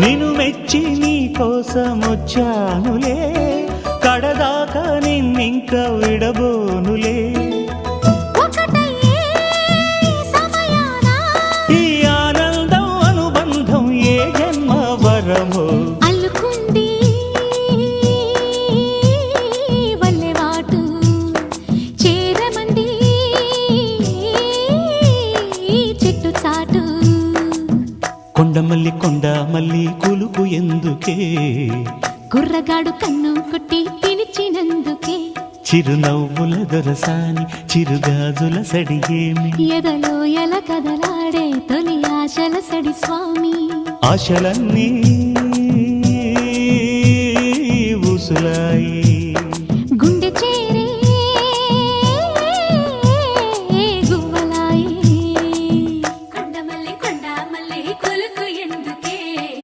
నిన్ను మెచ్చి నీ కోసం వచ్చానులే, కడదాకా నిన్నింక విడబోనులే. ఈ ఆనందం అనుబంధం ఏ జన్మ వరమో అల్లుకుంది వల్లెవాటు చేరమంది చెట్టు చాటు. కొండమల్లి కొండమల్లి కులుకు ఎందుకే, కుర్రగాడు కన్ను కొట్టి పిలిచినందుకే. చిరునవ్వుల దొరసాని చిరుగాజుల సడిగేమి, ఎదలో ఎల కదలాడే తొలి ఆశల సడి స్వామి. ఆశలన్నీ